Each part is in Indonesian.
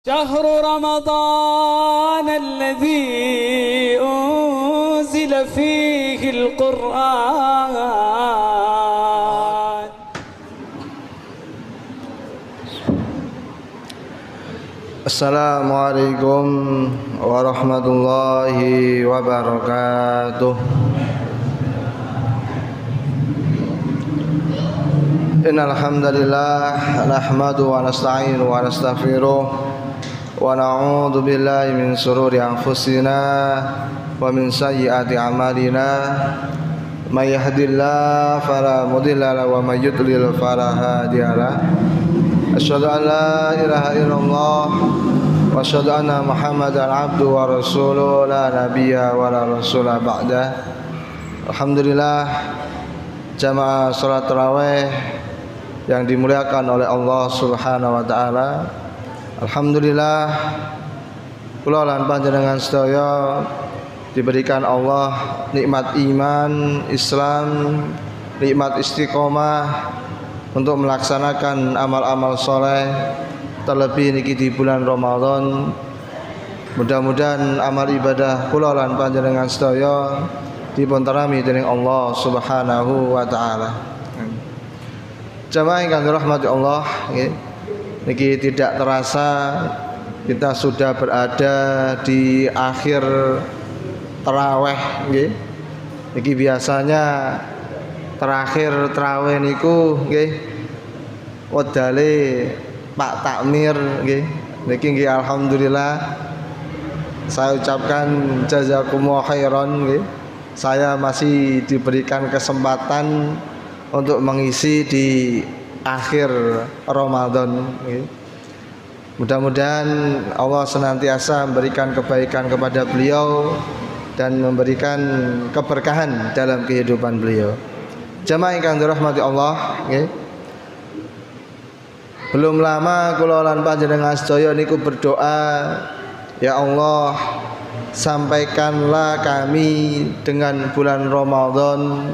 شهر رمضان الذي أنزل فيه القرآن. السلام عليكم ورحمة الله وبركاته. Innal hamdalillah nahmadu wa nasta'inu wa nastaghfiruh wa na'udzu billahi min shururi anfusina wa min sayyiati a'malina. May yahdihillahu fala mudilla lahu wa may yudlil fala hadiya lahu. Asyhadu an la ilaha illallah wa asyhadu anna Muhammadan abduhu wa rasuluhu la nabiyya wa la rasula ba'da. Alhamdulillah, jamaah salat tarawih yang dimuliakan oleh Allah Subhanahu wa taala. Alhamdulillah, kula lan panjenengan sedaya diberikan Allah nikmat iman, Islam, nikmat istiqomah untuk melaksanakan amal-amal soleh, terlebih niki di bulan Ramadan. Mudah-mudahan amal ibadah kula lan panjenengan sedaya dipunterami dening Allah Subhanahu wa taala. Jamaah yang dirahmati Allah, niki tidak terasa kita sudah berada di akhir tarawih. Niki biasanya terakhir tarawih niku wedale Pak Takmir niki alhamdulillah saya ucapkan jazakumullah khairan. Saya masih diberikan kesempatan untuk mengisi di akhir Ramadan. Mudah-mudahan Allah senantiasa memberikan kebaikan kepada beliau dan memberikan keberkahan dalam kehidupan beliau. Jamaah yang dirahmati Allah, belum lama kula lan panjenengan sedaya niku berdoa, ya Allah, sampaikanlah kami dengan bulan Ramadan.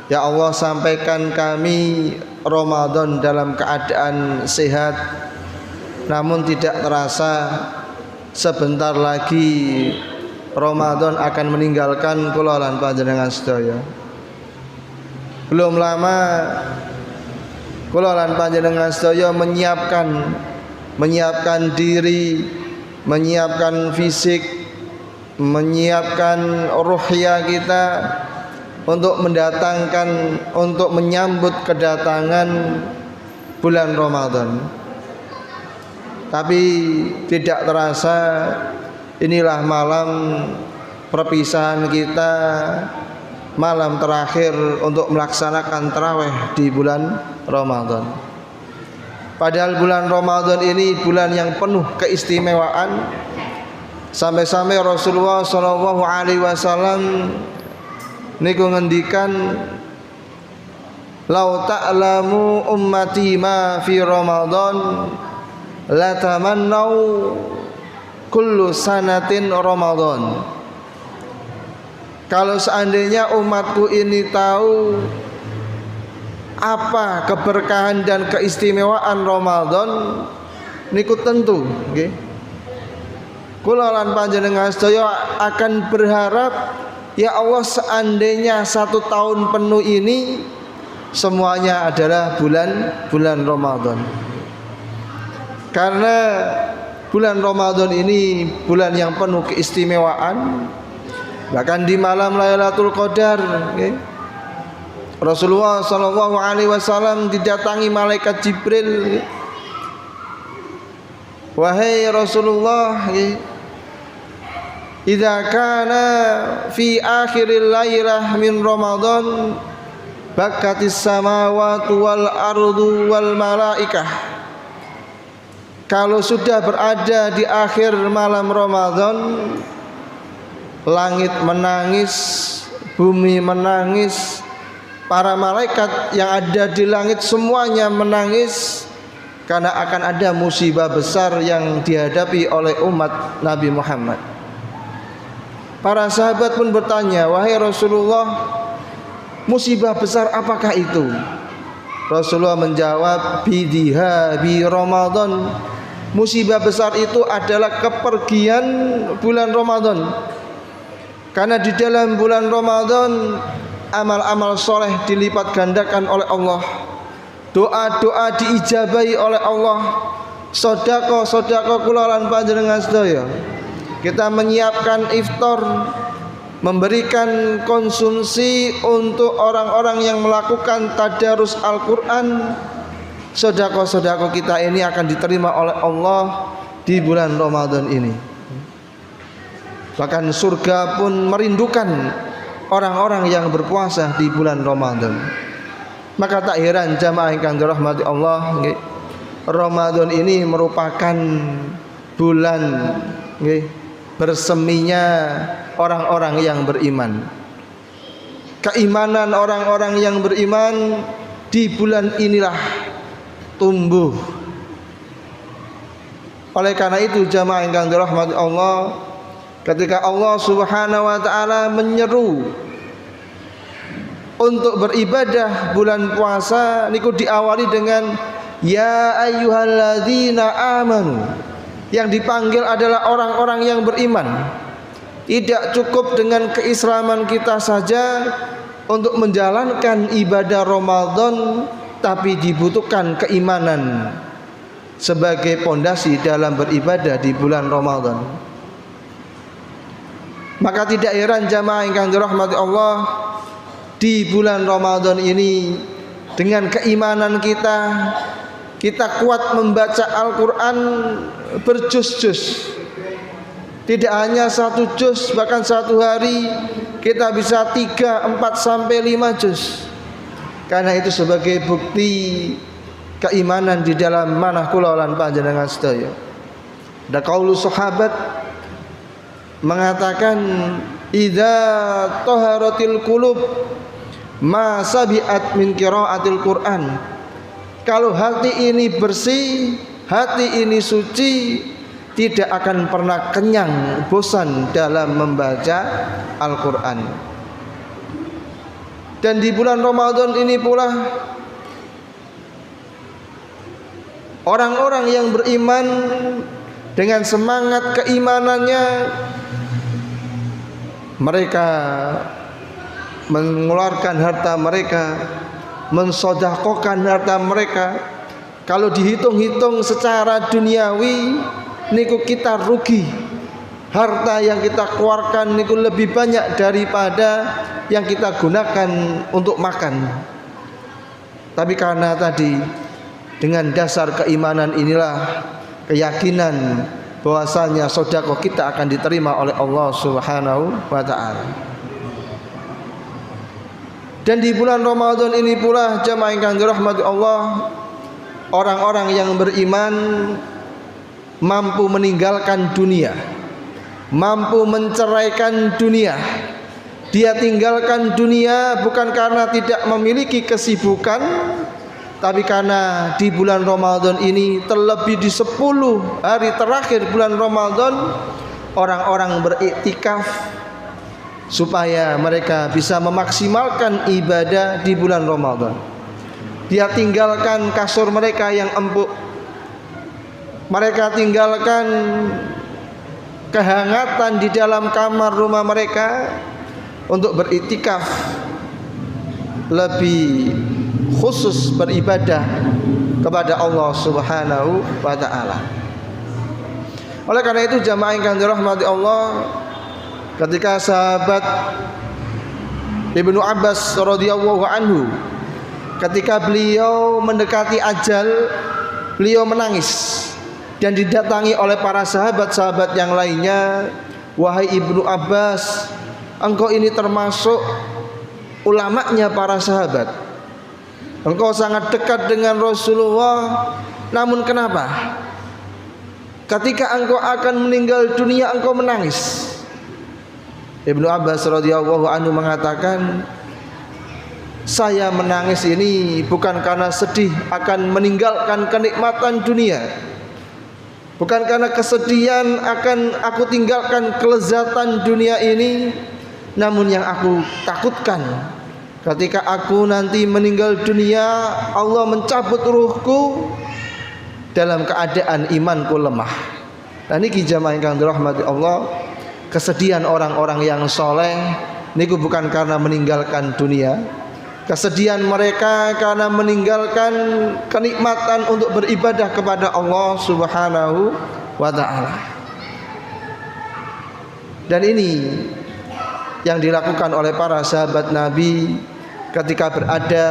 Ya Allah, sampaikan kami Ramadan dalam keadaan sehat. Namun tidak terasa sebentar lagi Ramadan akan meninggalkan kula lan panjenengan sedaya. Belum lama kula lan panjenengan sedaya menyiapkan diri, menyiapkan fisik, menyiapkan ruhiyah kita untuk menyambut kedatangan bulan Ramadan. Tapi tidak terasa inilah malam perpisahan kita, malam terakhir untuk melaksanakan tarawih di bulan Ramadan. Padahal bulan Ramadan ini bulan yang penuh keistimewaan. Sampai-sampai Rasulullah SAW niku ngendikan, lau ta'lamu ummati ma fi Ramadan la tamannau kullu sanatin Ramadan. Kalau seandainya umatku ini tahu apa keberkahan dan keistimewaan Ramadan, niku tentu kula lan panjenengan sedaya akan berharap, ya Allah, seandainya 1 tahun penuh ini semuanya adalah bulan Ramadan. Karena bulan Ramadan ini bulan yang penuh keistimewaan. Bahkan di malam Lailatul Qadar, Rasulullah SAW didatangi malaikat Jibril. Wahai Rasulullah, idza kana fi akhiril lailah min Ramadan bakatis samawati wal ardu wal malaikah. Kalau sudah berada di akhir malam Ramadan, langit menangis, bumi menangis, para malaikat yang ada di langit semuanya menangis, karena akan ada musibah besar yang dihadapi oleh umat Nabi Muhammad. Para sahabat pun bertanya, wahai Rasulullah, musibah besar apakah itu? Rasulullah menjawab, bidiha bi Ramadan, musibah besar itu adalah kepergian bulan Ramadan. Karena di dalam bulan Ramadan amal-amal soleh dilipat gandakan oleh Allah, doa-doa diijabahi oleh Allah, sedekah kula lan panjenengan sedaya. Kita menyiapkan iftar, memberikan konsumsi untuk orang-orang yang melakukan tadarus Al-Quran. Sedekah kita ini akan diterima oleh Allah di bulan Ramadan ini. Bahkan surga pun merindukan orang-orang yang berpuasa di bulan Ramadan. Maka tak heran jamaah ingkang dirahmati Allah, Ramadan ini merupakan bulan berseminya orang-orang yang beriman. Keimanan orang-orang yang beriman di bulan inilah tumbuh. Oleh karena itu jamaah ingkang dirahmati Allah, ketika Allah Subhanahu wa taala menyeru untuk beribadah bulan puasa niku diawali dengan ya ayyuhalladzina amanu. Yang dipanggil adalah orang-orang yang beriman. Tidak cukup dengan keislaman kita saja untuk menjalankan ibadah Ramadan, tapi dibutuhkan keimanan sebagai pondasi dalam beribadah di bulan Ramadan. Maka tidak heran jamaah ingkang dirahmati Allah, di bulan Ramadan ini dengan keimanan kita kuat membaca Al-Quran berjuz-juz. Tidak hanya 1 juz, bahkan satu hari kita bisa 3, 4 sampai 5 juz. Karena itu sebagai bukti keimanan di dalam manah kula lan panjenengan sedaya. Ada qaulu sahabat mengatakan idza taharatil qulub ma sabiat min qiraatil Quran. Kalau hati ini bersih, hati ini suci, tidak akan pernah kenyang, bosan dalam membaca Al-Quran. Dan di bulan Ramadan ini pula orang-orang yang beriman dengan semangat keimanannya, mereka mengeluarkan harta mereka, mensedekahkan harta mereka. Kalau dihitung-hitung secara duniawi niku kita rugi. Harta yang kita keluarkan niku lebih banyak daripada yang kita gunakan untuk makan. Tapi karena tadi dengan dasar keimanan inilah keyakinan bahwasanya sedekah kita akan diterima oleh Allah Subhanahu wa taala. Dan di bulan Ramadan ini pula jamaah ingkang dirahmati Allah, orang-orang yang beriman mampu meninggalkan dunia, mampu menceraikan dunia. Dia tinggalkan dunia bukan karena tidak memiliki kesibukan, tapi karena di bulan Ramadan ini, terlebih di 10 hari terakhir bulan Ramadan, orang-orang beriktikaf supaya mereka bisa memaksimalkan ibadah di bulan Ramadan. Dia tinggalkan kasur mereka yang empuk, mereka tinggalkan kehangatan di dalam kamar rumah mereka untuk beriktikaf, lebih khusus beribadah kepada Allah Subhanahu wa taala. Oleh karena itu jamaah yang dirahmati Allah, ketika sahabat Ibnu Abbas radhiyallahu anhu, ketika beliau mendekati ajal, beliau menangis dan didatangi oleh para sahabat-sahabat yang lainnya. Wahai Ibnu Abbas, engkau ini termasuk ulamanya para sahabat, engkau sangat dekat dengan Rasulullah, namun kenapa ketika engkau akan meninggal dunia engkau menangis? Ibnu Abbas radhiyallahu anhu mengatakan, saya menangis ini bukan karena sedih akan meninggalkan kenikmatan dunia, bukan karena kesedihan akan aku tinggalkan kelezatan dunia ini, namun yang aku takutkan ketika aku nanti meninggal dunia, Allah mencabut ruhku dalam keadaan imanku lemah. Nah niki jamaah ingkang dirahmati Allah, kesedihan orang-orang yang soleh niku bukan karena meninggalkan dunia. Kesedihan mereka karena meninggalkan kenikmatan untuk beribadah kepada Allah Subhanahu wa ta'ala. Dan ini yang dilakukan oleh para sahabat Nabi ketika berada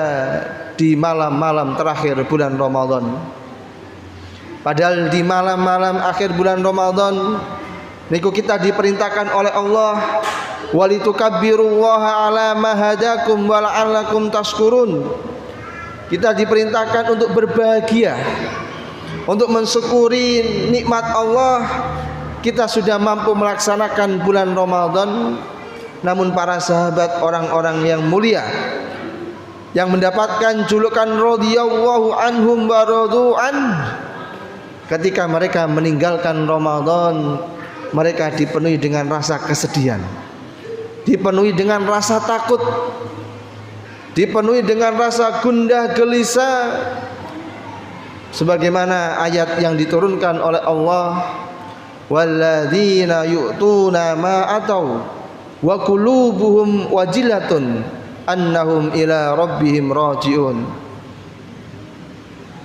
di malam-malam terakhir bulan Ramadan. Padahal di malam-malam akhir bulan Ramadan niku kita diperintahkan oleh Allah, walitukabbirullaha ala ma hadakum wa la'allakum tashkurun. Kita diperintahkan untuk berbahagia, untuk mensyukuri nikmat Allah. Kita sudah mampu melaksanakan bulan Ramadan. Namun para sahabat orang-orang yang mulia yang mendapatkan julukan radhiyallahu anhum wa radu'an, ketika mereka meninggalkan Ramadan, mereka dipenuhi dengan rasa kesedihan, dipenuhi dengan rasa takut, dipenuhi dengan rasa gundah gelisah, sebagaimana ayat yang diturunkan oleh Allah, walladzina yu'tuna ma atau wa qulubuhum wajilatun annahum ila rabbihim rajiun.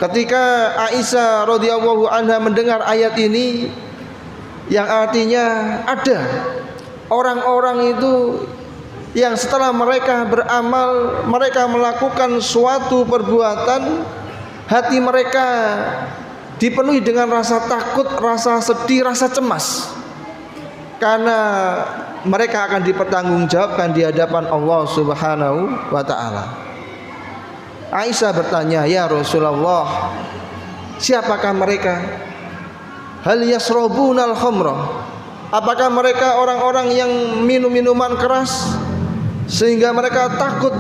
Ketika Aisyah radhiyallahu anha mendengar ayat ini, yang artinya ada orang-orang itu yang setelah mereka beramal, mereka melakukan suatu perbuatan, hati mereka dipenuhi dengan rasa takut, rasa sedih, rasa cemas, karena mereka akan dipertanggungjawabkan di hadapan Allah Subhanahu wa ta'ala. Aisyah bertanya, ya Rasulullah, siapakah mereka? Hal yasrabunal khamra? Apakah mereka orang-orang yang minum minuman keras sehingga mereka takut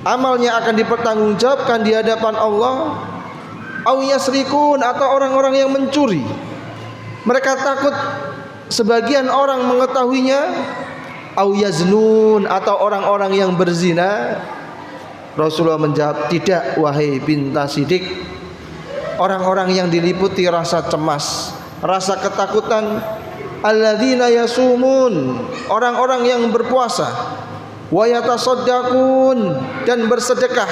amalnya akan dipertanggungjawabkan di hadapan Allah? Au yasrikun, atau orang-orang yang mencuri, mereka takut sebagian orang mengetahuinya? Au yaznun, atau orang-orang yang berzina? Rasulullah menjawab, tidak wahai binta Siddiq. Orang-orang yang diliputi rasa cemas, rasa ketakutan, alladzina yasumun, orang-orang yang berpuasa, wa yatasaddaqun, dan bersedekah,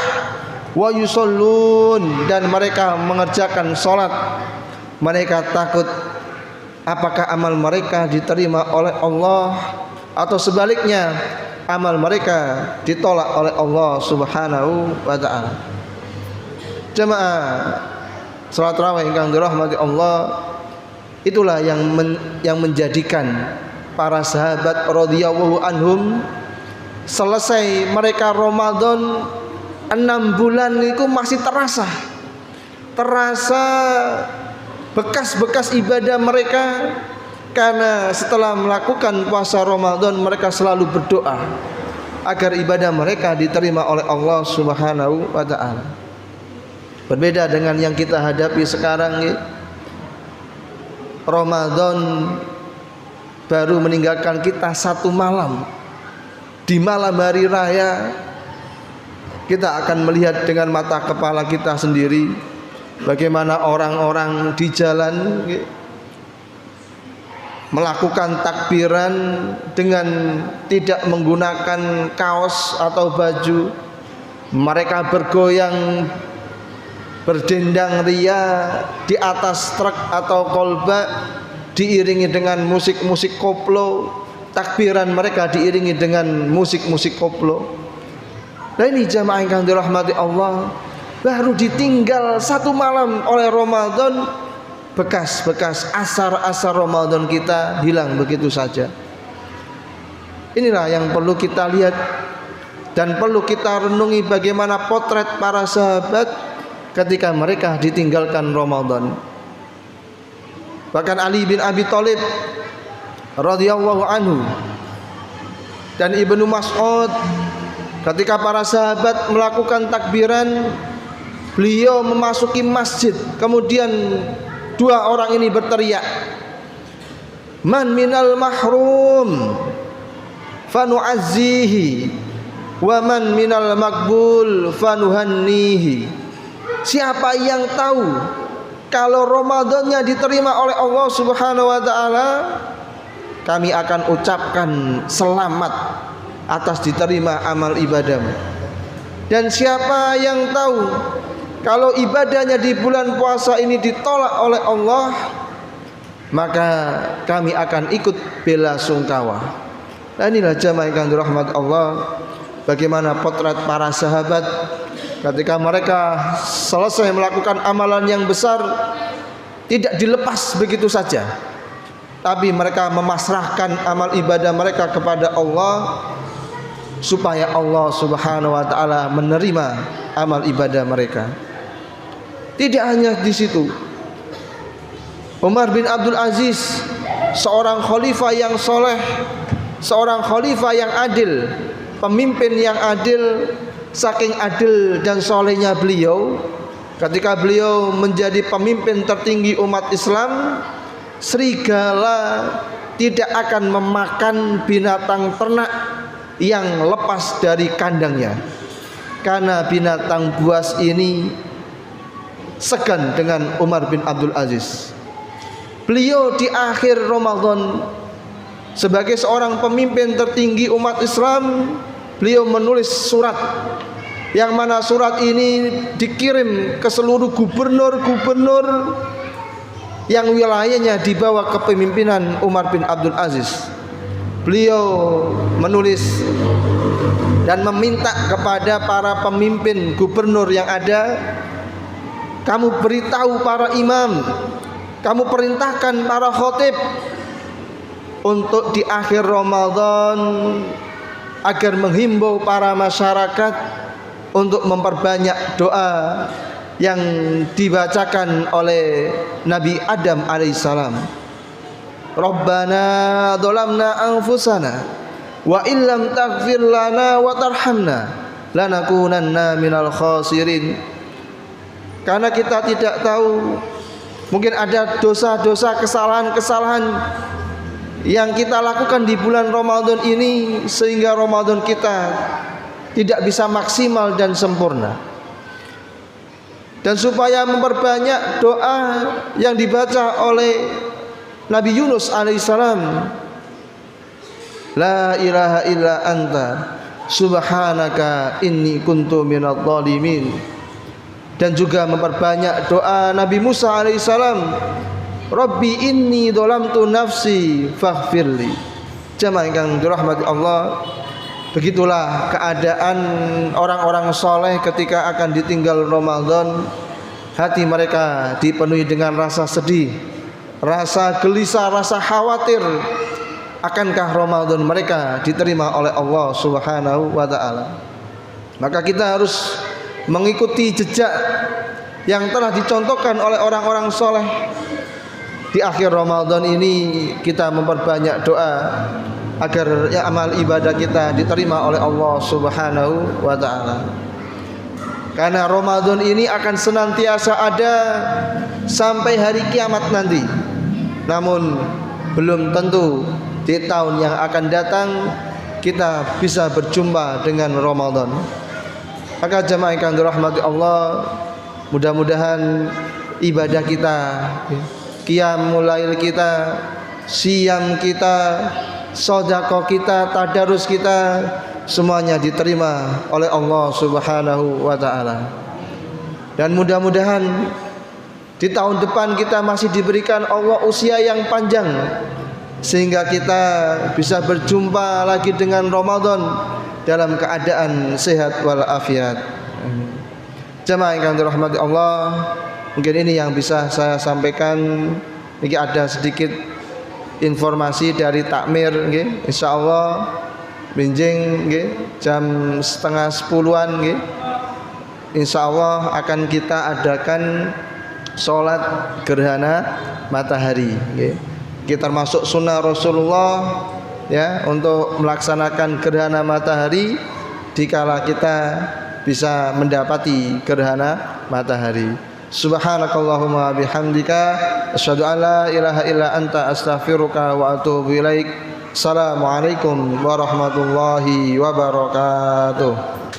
wa yusallun, dan mereka mengerjakan salat. Mereka takut apakah amal mereka diterima oleh Allah, atau sebaliknya amal mereka ditolak oleh Allah Subhanahu wa ta'ala. Jemaah salat tarawih ingkang dirahmati Allah, itulah yang menjadikan para sahabat radhiyallahu anhum selesai mereka Ramadan 6 bulan itu masih terasa bekas-bekas ibadah mereka. Karena setelah melakukan puasa Ramadan, mereka selalu berdoa agar ibadah mereka diterima oleh Allah Subhanahu wa ta'ala. Berbeda dengan yang kita hadapi sekarang, Ramadan baru meninggalkan kita 1 malam. Di malam hari raya kita akan melihat dengan mata kepala kita sendiri bagaimana orang-orang di jalan melakukan takbiran dengan tidak menggunakan kaos atau baju. Mereka bergoyang, berdendang ria di atas truk atau kolbak, diiringi dengan musik-musik koplo. Takbiran mereka diiringi dengan musik-musik koplo. Nah ini jamaah yang dirahmati Allah, baru ditinggal 1 malam oleh Ramadan, bekas-bekas asar-asar Ramadan kita hilang begitu saja. Inilah yang perlu kita lihat dan perlu kita renungi, bagaimana potret para sahabat ketika mereka ditinggalkan Ramadan. Bahkan Ali bin Abi Thalib radhiyallahu anhu dan Ibnu Mas'ud, ketika para sahabat melakukan takbiran, beliau memasuki masjid, kemudian 2 orang ini berteriak, man minal mahrum fanu'azzihi wa man minal makbul fanuhannihi. Siapa yang tahu kalau Ramadannya diterima oleh Allah Subhanahu wa taala, kami akan ucapkan selamat atas diterima amal ibadahmu. Dan siapa yang tahu kalau ibadahnya di bulan puasa ini ditolak oleh Allah, maka kami akan ikut bela sungkawa. Dan inilah jamaah yang dirahmati Allah, bagaimana potret para sahabat ketika mereka selesai melakukan amalan yang besar, tidak dilepas begitu saja, tapi mereka memasrahkan amal ibadah mereka kepada Allah, supaya Allah Subhanahu wa taala menerima amal ibadah mereka. Tidak hanya di situ, Umar bin Abdul Aziz, seorang khalifah yang soleh, seorang khalifah yang adil, pemimpin yang adil. Saking adil dan solehnya beliau, ketika beliau menjadi pemimpin tertinggi umat Islam, serigala tidak akan memakan binatang ternak yang lepas dari kandangnya, karena binatang buas ini segan dengan Umar bin Abdul Aziz. Beliau di akhir Ramadan sebagai seorang pemimpin tertinggi umat Islam, beliau menulis surat, yang mana surat ini dikirim ke seluruh gubernur-gubernur yang wilayahnya di bawah kepemimpinan Umar bin Abdul Aziz. Beliau menulis dan meminta kepada para pemimpin gubernur yang ada, kamu beritahu para imam, kamu perintahkan para khotib untuk di akhir Ramadan agar menghimbau para masyarakat untuk memperbanyak doa yang dibacakan oleh Nabi Adam alaihissalam. Rabbana dzalamna anfusana wa illam taghfir lana wa tarhamna lanakunanna minal khasirin. Karena kita tidak tahu, mungkin ada dosa-dosa, kesalahan-kesalahan yang kita lakukan di bulan Ramadan ini, sehingga Ramadan kita tidak bisa maksimal dan sempurna. Dan supaya memperbanyak doa yang dibaca oleh Nabi Yunus alaihissalam, la ilaha illa anta subhanaka inni kuntu minadh dhalimin. Dan juga memperbanyak doa Nabi Musa alaihissalam, Rabbi inni dzalamtu nafsi faghfirli. Jamaah yang dirahmati Allah, begitulah keadaan orang-orang soleh ketika akan ditinggal Ramadan. Hati mereka dipenuhi dengan rasa sedih, rasa gelisah, rasa khawatir. Akankah Ramadan mereka diterima oleh Allah Subhanahu wa ta'ala? Maka kita harus mengikuti jejak yang telah dicontohkan oleh orang-orang soleh. Di akhir Ramadan ini kita memperbanyak doa agar ya amal ibadah kita diterima oleh Allah Subhanahu wa ta'ala. Karena Ramadan ini akan senantiasa ada sampai hari kiamat nanti. Namun belum tentu di tahun yang akan datang kita bisa berjumpa dengan Ramadan. Maka jamaah yang dirahmati Allah, mudah-mudahan ibadah kita, qiyamul lail kita, siyam kita, sedekah kita, tadarus kita, semuanya diterima oleh Allah Subhanahu wa ta'ala. Dan mudah-mudahan di tahun depan kita masih diberikan Allah usia yang panjang, sehingga kita bisa berjumpa lagi dengan Ramadan dalam keadaan sehat walafiat. Jamaah yang dirahmati Allah, mungkin ini yang bisa saya sampaikan. Ini ada sedikit informasi dari takmir, insyaallah binjing jam 9:30-an, insyaallah akan kita adakan sholat gerhana matahari. Kita termasuk sunnah Rasulullah ya untuk melaksanakan gerhana matahari dikala kita bisa mendapati gerhana matahari. Subhanakallahumma bihamdika asyhadu an la ilaha illa anta astaghfiruka wa atubu ilaik. Assalamualaikum warahmatullahi wabarakatuh.